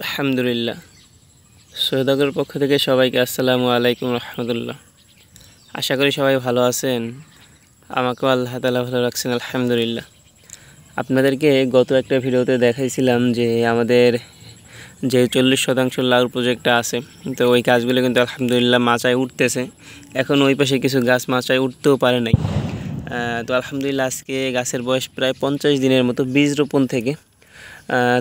আলহামদুলিল্লাহ। সৈয়দাগর পক্ষ থেকে সবাইকে আসসালামু আলাইকুম রহমতুল্লাহ। আশা করি সবাই ভালো আছেন। আমাকেও আল্লাহ তাআলা ভালো রাখছেন আলহামদুলিল্লাহ। আপনাদেরকে গত একটা ভিডিওতে দেখাইছিলাম যে আমাদের যে 40% লাউ প্রজেক্টটা আছে, তো ওই গাছগুলো কিন্তু আলহামদুলিল্লাহ মাচায় উঠতেছে। এখন ওই পাশে কিছু গাছ মাচায় উঠতেও পারে নাই। তো আলহামদুলিল্লাহ আজকে গাছের বয়স প্রায় 50 দিনের মতো বীজ রোপণ থেকে।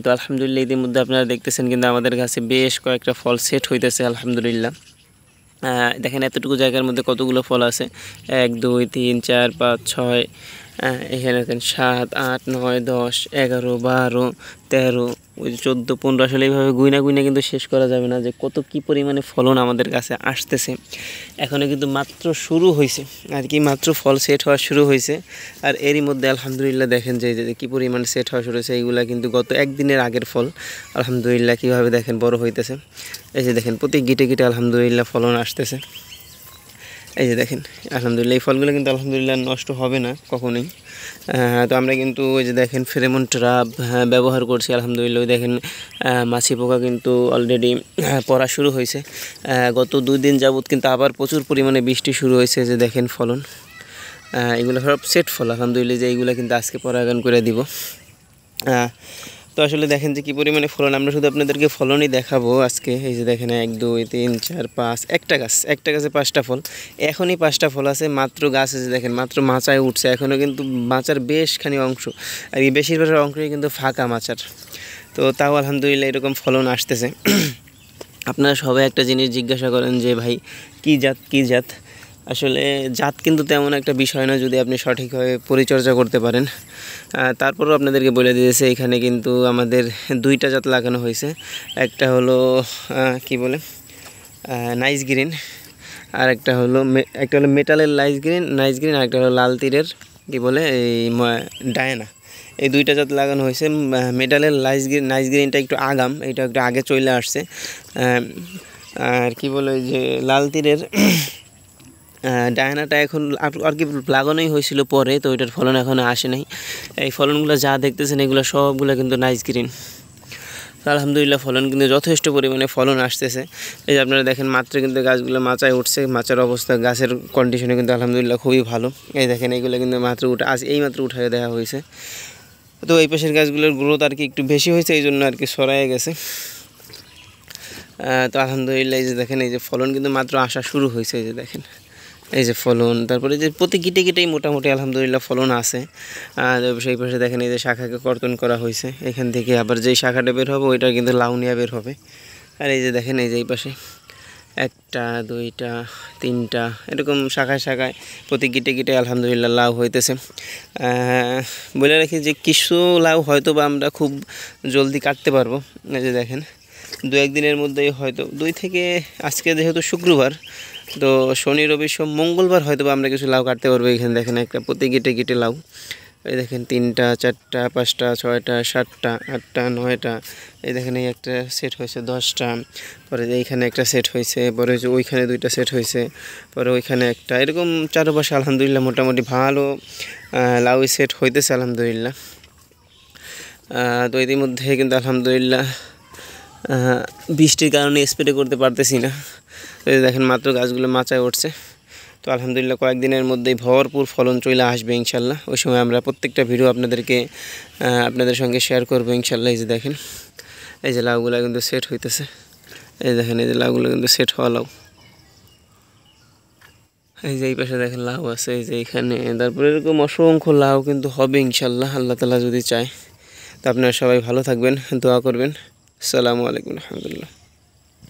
তো আলহামদুলিল্লাহ ইতিমধ্যে আপনারা দেখতেছেন কিন্তু আমাদের গাছে বেশ কয়েকটা ফল সেট হইতেছে আলহামদুলিল্লাহ। দেখেন এতটুকু জায়গার মধ্যে কতগুলো ফল আছে, 1 2 3 4 5 6, এখানে দেখেন 7 8 9 10 11 12 13, ওই 14 15, আসলে এইভাবে গুইনা কিন্তু শেষ করা যাবে না যে কত কী পরিমাণে ফলন আমাদের কাছে আসতেছে। এখনও কিন্তু মাত্র শুরু হয়েছে আর কি, মাত্র ফল সেট হওয়া শুরু হয়েছে। আর এরই মধ্যে আলহামদুলিল্লাহ দেখেন যে কী পরিমাণ সেট হওয়া শুরু হয়েছে। এইগুলা কিন্তু গত একদিনের আগের ফল। আলহামদুলিল্লাহ কীভাবে দেখেন বড় হইতেছে। এই যে দেখেন প্রতি গিটে গিটে আলহামদুলিল্লাহ ফলন আসতেছে। এই যে দেখেন আলহামদুলিল্লাহ এই ফলগুলো কিন্তু আলহামদুলিল্লাহ নষ্ট হবে না কখনোই। তো আমরা কিন্তু ওই যে দেখেন ফেরোমন ট্র্যাপ ব্যবহার করছি আলহামদুলিল্লাহ। ওই দেখেন মাছি পোকা কিন্তু অলরেডি পড়া শুরু হয়েছে। গত 2 দিন যাবত কিন্তু আবার প্রচুর পরিমাণে বৃষ্টি শুরু হয়েছে। যে দেখেন ফলন, এগুলো সব সেট ফল আলহামদুলিল্লাহ, যে এইগুলো কিন্তু আজকে পরাগায়ন করে দিব। তো আসলে দেখেন যে কী পরিমাণে ফলন, আমরা শুধু আপনাদেরকে ফলনই দেখাবো আজকে। এই যে দেখেন 1 2 3 4 5, একটা গাছে 5টা ফল। এখনই 5টা ফল আছে মাত্র। গাছ আছে দেখেন মাত্র মাচায় উঠছে, এখনও কিন্তু মাচার বেশখানি অংশ আর এই বেশিরভাগ অংশই কিন্তু ফাঁকা মাচার। তো তাও আলহামদুলিল্লাহ এরকম ফলন আসতেছে। আপনারা সবাই একটা জিনিস জিজ্ঞাসা করেন যে ভাই কী জাত। আসলে জাত কিন্তু তেমন একটা বিষয় না, যদি আপনি সঠিকভাবে পরিচর্যা করতে পারেন। তারপরেও আপনাদেরকে বলে দিয়েছে এখানে কিন্তু আমাদের 2টা জাত লাগানো হয়েছে। একটা হলো কি বলে নাইস গ্রিন, আর একটা হলো মেটালের নাইস গ্রিন, আর একটা হলো লাল তীরের কি বলে এই ডায়না। এই 2টা জাত লাগানো হয়েছে। মেটালের নাইস গ্রিনটা একটু আগাম, এটা একটু আগে চলে আসছে। আর কি বলে ওই যে লাল তীরের ডায়নাটা এখন আর কি লাগানোই হয়েছিল পরে, তো ওইটার ফলন এখনও আসে নাই। এই ফলনগুলো যা দেখতেছেন এগুলো সবগুলো কিন্তু নাইস গ্রিন। আলহামদুলিল্লাহ ফলন কিন্তু যথেষ্ট পরিমাণে ফলন আসতেছে। এই যে আপনারা দেখেন মাত্র কিন্তু গাছগুলো মাচায় উঠছে। মাচার অবস্থা, গাছের কন্ডিশনে কিন্তু আলহামদুলিল্লাহ খুবই ভালো। এই দেখেন এইগুলো কিন্তু মাত্র এইমাত্র উঠায় দেওয়া হয়েছে। তো এই পাশের গাছগুলোর গ্রোথ আর কি একটু বেশি হয়েছে, এই জন্য আর কি সরাই গেছে। তো আলহামদুলিল্লাহ এই যে দেখেন এই যে ফলন কিন্তু মাত্র আসা শুরু হয়েছে। এই যে দেখেন এই যে ফলন, তারপরে যে প্রতি গিটেই মোটামুটি আলহামদুলিল্লাহ ফলন আছে। সেই পাশে দেখেন এই যে শাখাকে কর্তন করা হয়েছে, এখান থেকে আবার যেই শাখাটা বের হবে ওইটা কিন্তু লাউনিয়া বের হবে। আর এই যে দেখেন এই যে এই পাশে 1টা 2টা 3টা এরকম শাখায় প্রতি গিটে আলহামদুলিল্লাহ লাউ হইতেছে। বলে রাখি যে কিছু লাউ হয়তো বা আমরা খুব জলদি কাটতে পারবো। এই যে দেখেন 2-1 দিনের মধ্যেই হয়তো, 2 থেকে, আজকে যেহেতু শুক্রবার, তো শনি রবি সোম মঙ্গলবার হয়তো বা আমরা কিছু লাউ কাটতে পারবো। এখানে দেখেন একটা প্রতি গিটে লাউ। এই দেখেন 3টা 4টা 5টা 6টা 7টা 8টা 9টা। এই দেখেন এই একটা সেট হয়েছে 10টা, পরে এইখানে একটা সেট হয়েছে, পরে ওইখানে 2টা সেট হয়েছে, পরে ওইখানে একটা, এরকম চারপাশে আলহামদুলিল্লাহ মোটামুটি ভালো লাউ সেট হইতেছে আলহামদুলিল্লাহ। তো ইতিমধ্যে কিন্তু আলহামদুলিল্লাহ বৃষ্টির কারণে স্প্রে করতে পারতেছি না। তো দেখেন মাত্র গাছগুলো মাচায় উঠছে। তো আলহামদুলিল্লাহ কয়েকদিনের মধ্যেই ভরপুর ফলন চলে আসবে ইনশাল্লাহ। ওই সময় আমরা প্রত্যেকটা ভিডিও আপনাদের সঙ্গে শেয়ার করবো ইনশাল্লাহ। এই যে দেখেন এই যে লাউগুলো কিন্তু সেট হইতেছে। এই দেখেন এই যে লাউগুলো কিন্তু সেট হওয়া লাউ। এই যে এই পাশে দেখেন লাউ আছে, এই যে এইখানে, তারপরে এরকম অসংখ্য লাউ কিন্তু হবে ইনশাল্লাহ আল্লাহ তাআলা যদি চায়। তো আপনারা সবাই ভালো থাকবেন, দোয়া করবেন। আসসালামু আলাইকুম রহমতুল্লাহ।